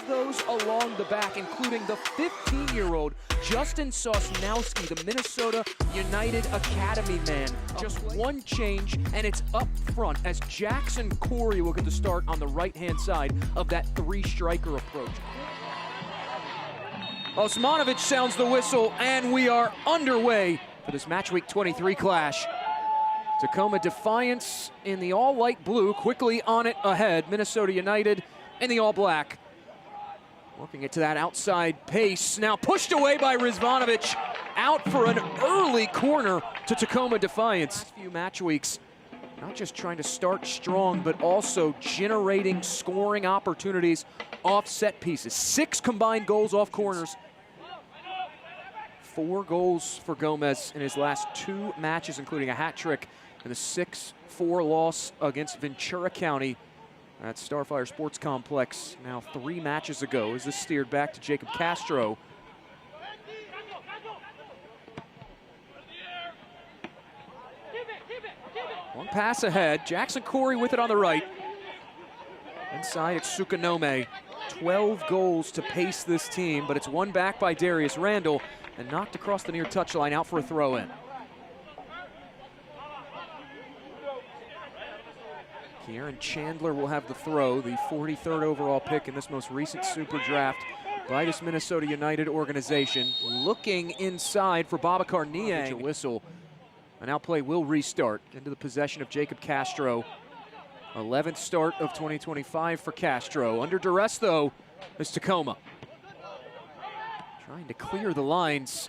of those along the back, including the 15-year-old Justin Sosnowski, the Minnesota United Academy man. Just one change, and it's up front as Jackson Corey will get the start on the right-hand side of that three-striker approach. Osmanovic sounds the whistle, and we are underway for this Match Week 23 clash. Tacoma Defiance in the all-light blue, quickly on it ahead. Minnesota United in the all-black. Working it to that outside pace. Now pushed away by Rizvanovic. Out for an early corner to Tacoma Defiance. A few match weeks, not just trying to start strong, but also generating scoring opportunities off set pieces. 6 combined goals off corners. 4 goals for Gomez in his last 2 matches, including a hat trick in the 6-4 loss against Ventura County at Starfire Sports Complex now 3 matches ago, as this steered back to Jacob Castro. One pass ahead, Jackson Corey with it on the right. Inside it's Sukanome. 12 goals to pace this team, but it's won back by Darius Randall and knocked across the near touchline, out for a throw-in. Kieran Chandler will have the throw, the 43rd overall pick in this most recent Super Draft by this Minnesota United organization. Looking inside for Babacar Niang. A whistle. And now play will restart into the possession of Jacob Castro. 11th start of 2025 for Castro. Under duress, though, is Tacoma. Trying to clear the lines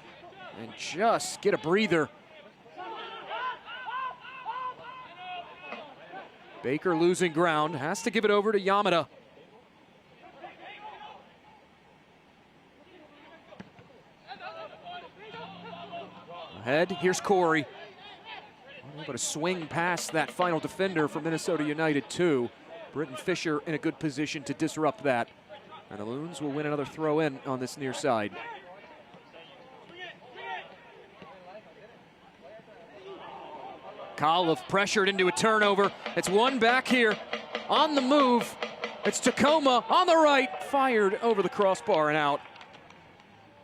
and just get a breather. Baker losing ground, has to give it over to Yamada. Ahead, here's Corey. Able to swing past that final defender for Minnesota United, too. Britton Fisher in a good position to disrupt that. And the Loons will win another throw-in on this near side. Kalev pressured into a turnover. It's one back here on the move. It's Tacoma on the right, fired over the crossbar and out.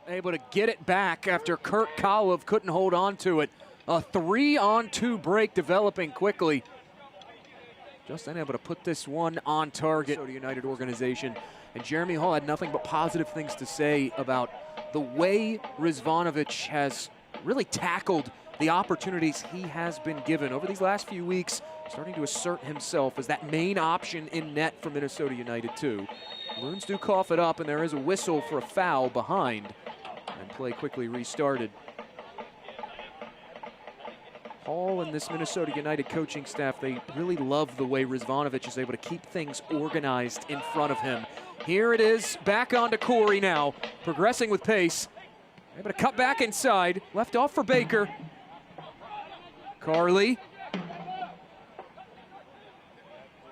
Able to get it back after Kurt Kalev couldn't hold on to it. A 3-on-2 break developing quickly. Just unable to put this one on target. Minnesota United organization. And Jeremy Hall had nothing but positive things to say about the way Rizvanovic has really tackled the opportunities he has been given over these last few weeks, starting to assert himself as that main option in net for Minnesota United too. Loons do cough it up, and there is a whistle for a foul behind, and play quickly restarted. Hall and this Minnesota United coaching staff, they really love the way Rizvanovic is able to keep things organized in front of him. Here it is, back onto Corey now, progressing with pace. Able to cut back inside, left off for Baker. Carly.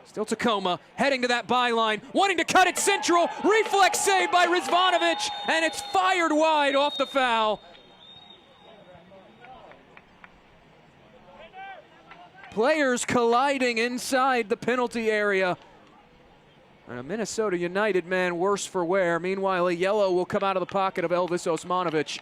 Still Tacoma, heading to that byline, wanting to cut it central. Reflex save by Rizvanovic, and it's fired wide off the foul. Players colliding inside the penalty area. And a Minnesota United man worse for wear. Meanwhile, a yellow will come out of the pocket of Elvis Osmanovic.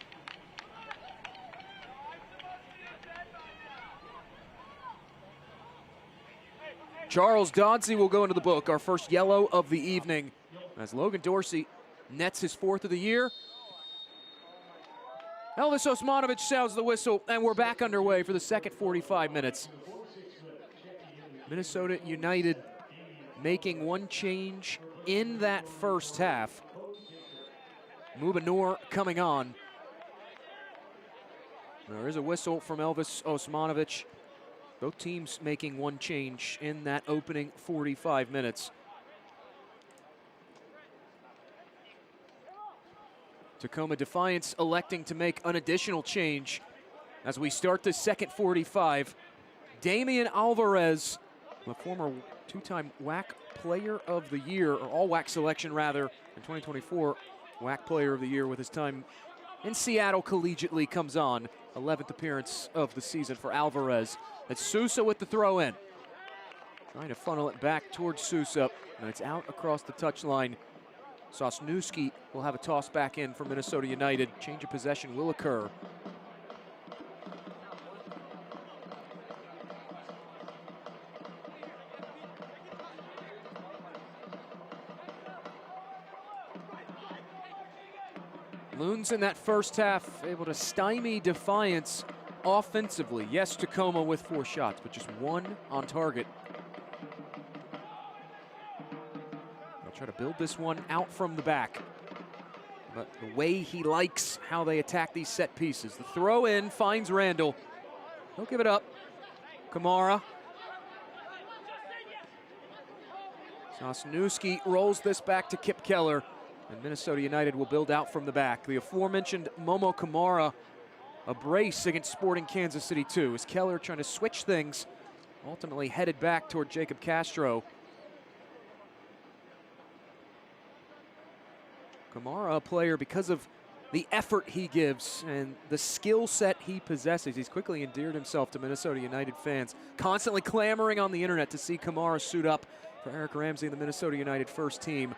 Charles Doddsey will go into the book, our first yellow of the evening, as Logan Dorsey nets his 4th of the year. Elvis Osmanovic sounds the whistle, and we're back underway for the second 45 minutes. Minnesota United making one change in that first half. Mubanur coming on. There is a whistle from Elvis Osmanovic. Both teams making one change in that opening 45 minutes. Tacoma Defiance electing to make an additional change as we start the second 45. Damian Alvarez, a former 2-time WAC Player of the Year, or All-WAC selection rather, in 2024 WAC Player of the Year with his time in Seattle collegiately, comes on. 11th appearance of the season for Alvarez. It's Sousa with the throw-in. Trying to funnel it back towards Sousa, and it's out across the touchline Sosniewski will have a toss back in for Minnesota United. Change of possession will occur. Loons in that first half able to stymie Defiance offensively. Yes, Tacoma with 4 shots, but just 1 on target. They'll try to build this one out from the back. But the way he likes how they attack these set pieces. The throw in finds Randall. He'll give it up. Kamara. Sosniewski rolls this back to Kip Keller. And Minnesota United will build out from the back. The aforementioned Momo Kamara, a brace against Sporting Kansas City 2. As Keller trying to switch things, ultimately headed back toward Jacob Castro. Kamara, a player, because of the effort he gives and the skill set he possesses, he's quickly endeared himself to Minnesota United fans, constantly clamoring on the internet to see Kamara suit up for Eric Ramsey and the Minnesota United first team.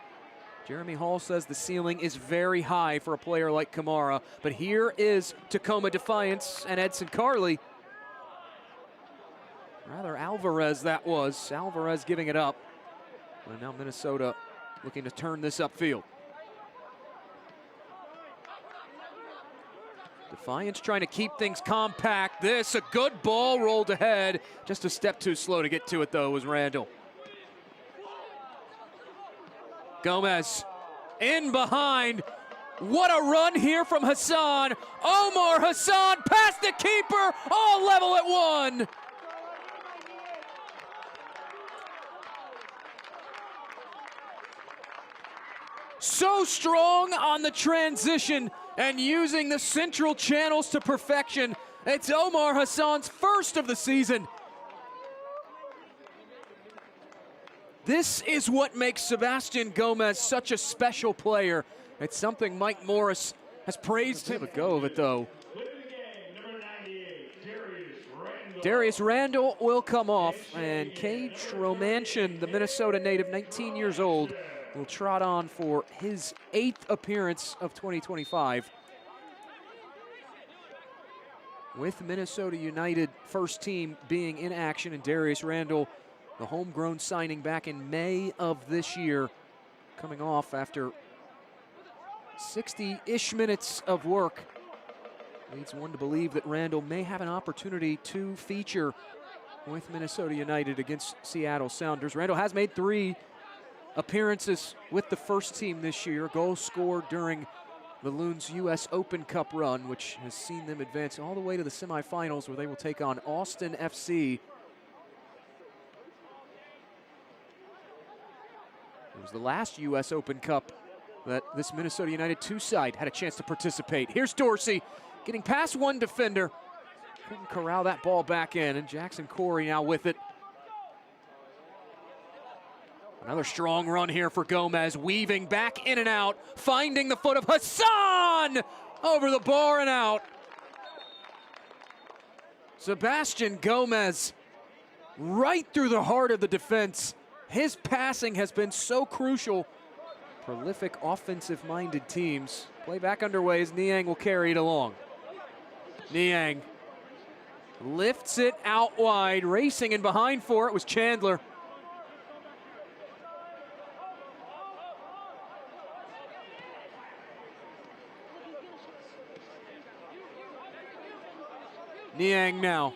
Jeremy Hall says the ceiling is very high for a player like Kamara, but here is Tacoma Defiance and Edson Carley. Rather Alvarez that was. Alvarez giving it up. And now Minnesota looking to turn this upfield. Defiance trying to keep things compact. This, a good ball rolled ahead. Just a step too slow to get to it though was Randall. Gomez in behind. What a run here from Hassan. Omar Hassan past the keeper, all level at 1. So strong on the transition and using the central channels to perfection. It's Omar Hassan's first of the season. This is what makes Sebastian Gomez such a special player. It's something Mike Morris has praised him. Have a go of it though. Darius Randall will come off, and Cage Romanchin, the Minnesota native, 19 years old, will trot on for his 8th appearance of 2025. With Minnesota United first team being in action, and Darius Randall, the homegrown signing back in May of this year, coming off after 60-ish minutes of work. Leads one to believe that Randall may have an opportunity to feature with Minnesota United against Seattle Sounders. Randall has made 3 appearances with the first team this year. Goals scored during the Loons U.S. Open Cup run, which has seen them advance all the way to the semifinals, where they will take on Austin FC. It was the last U.S. Open Cup that this Minnesota United 2 side had a chance to participate. Here's Dorsey getting past one defender. Couldn't corral that ball back in, and Jackson Corey now with it. Another strong run here for Gomez, weaving back in and out, finding the foot of Hassan over the bar and out. Sebastian Gomez right through the heart of the defense. His passing has been so crucial. Prolific offensive-minded teams. Play back underway as Niang will carry it along. Niang lifts it out wide. Racing in behind for it was Chandler. Niang now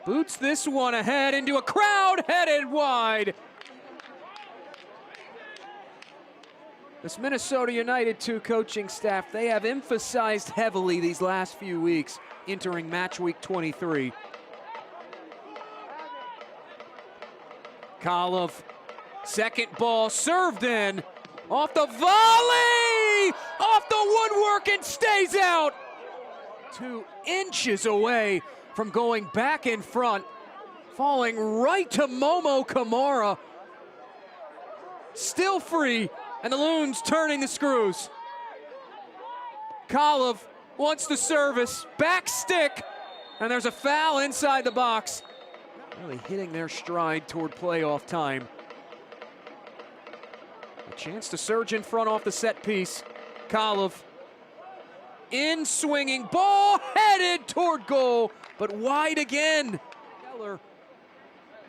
boots this one ahead into a crowd headed wide. This Minnesota United 2 coaching staff, they have emphasized heavily these last few weeks entering match week 23. Kolov, second ball served in, off the volley, off the woodwork and stays out. 2 inches away from going back in front, falling right to Momo Kamara. Still free, and the Loons turning the screws. Kolov wants the service, back stick, and there's a foul inside the box. Really hitting their stride toward playoff time. Chance to surge in front off the set piece. Kolov in swinging, ball headed toward goal, but wide again.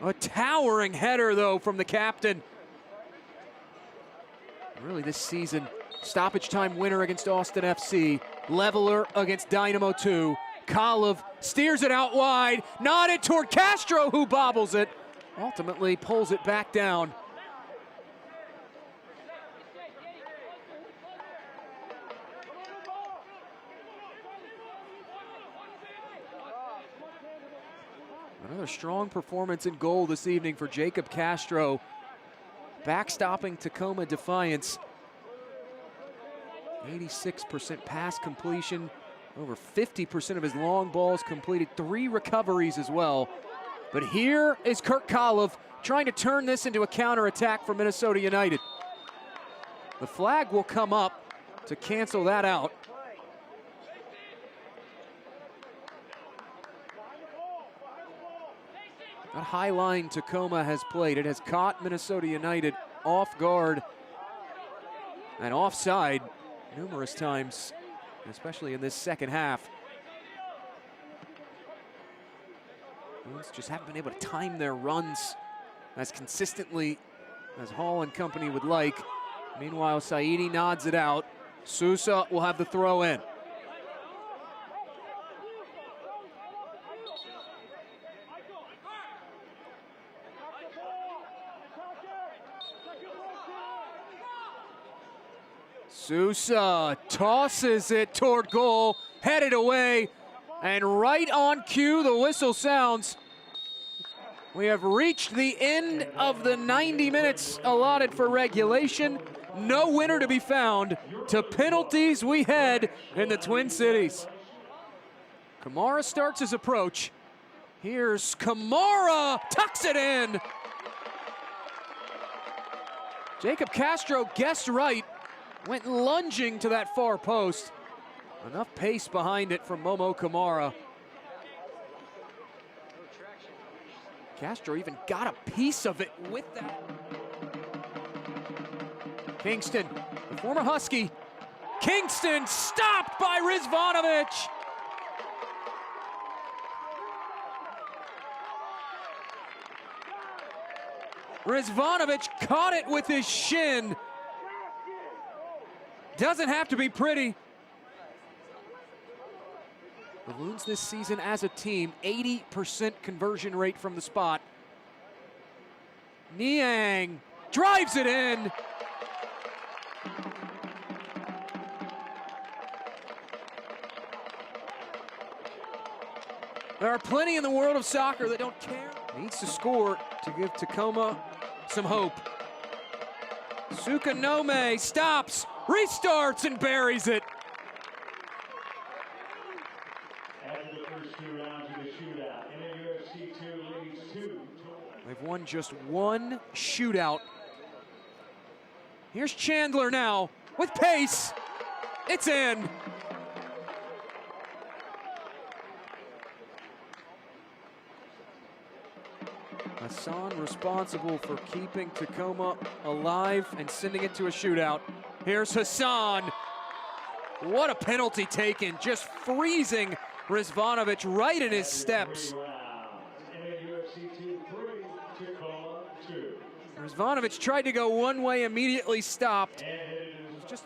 A towering header though from the captain. Really this season, stoppage time winner against Austin FC, leveler against Dynamo 2. Kolov steers it out wide, nodded toward Castro who bobbles it, ultimately pulls it back down. Another strong performance in goal this evening for Jacob Castro, backstopping Tacoma Defiance. 86% pass completion, over 50% of his long balls completed, 3 recoveries as well. But here is Kurt Kolov trying to turn this into a counterattack for Minnesota United. The flag will come up to cancel that out. That high line Tacoma has played, it has caught Minnesota United off guard and offside numerous times, especially in this second half. Bruins just haven't been able to time their runs as consistently as Hall and company would like. Meanwhile, Saidi nods it out. Sousa will have the throw in. Sousa tosses it toward goal, headed away, and right on cue the whistle sounds. We have reached the end of the 90 minutes allotted for regulation. No winner to be found. To penalties we head in the Twin Cities. Kamara starts his approach. Here's Kamara, tucks it in. Jacob Castro guessed right. Went lunging to that far post. Enough pace behind it from Momo Kamara. Castro even got a piece of it with that. Kingston, the former Husky. Kingston stopped by Rizvanovic. Rizvanovic caught it with his shin. Doesn't have to be pretty. The Loons this season as a team, 80% conversion rate from the spot. Niang drives it in. There are plenty in the world of soccer that don't care. Needs to score to give Tacoma some hope. Sukanome stops, restarts, and buries it. After the first 2 rounds of the shootout, MNUFC2 leads 2. They've won just 1 shootout. Here's Chandler now with pace. It's in. Hassan responsible for keeping Tacoma alive and sending it to a shootout. Here's Hassan. What a penalty taken, just freezing Rizvanovic right in his steps. Rizvanovic tried to go one way, immediately stopped. Just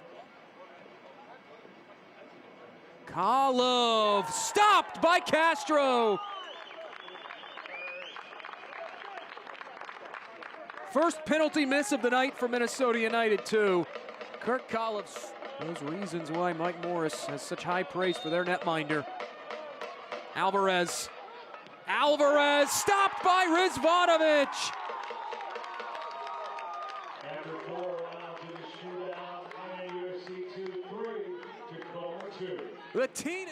Kolov stopped by Castro. First penalty miss of the night for Minnesota United too. Kurt Kolov, those reasons why Mike Morris has such high praise for their netminder. Alvarez stopped by Rizvanovic. After 4 rounds of the shootout, MNUFC2 3, Tacoma 2. The team.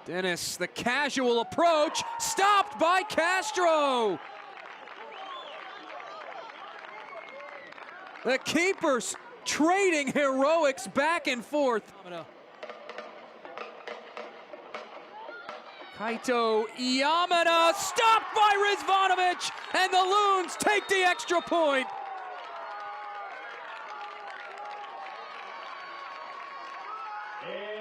Dennis, the casual approach, stopped by Castro. The keepers trading heroics back and forth. Kaito Yamada stopped by Rizvanovic, and the Loons take the extra point. And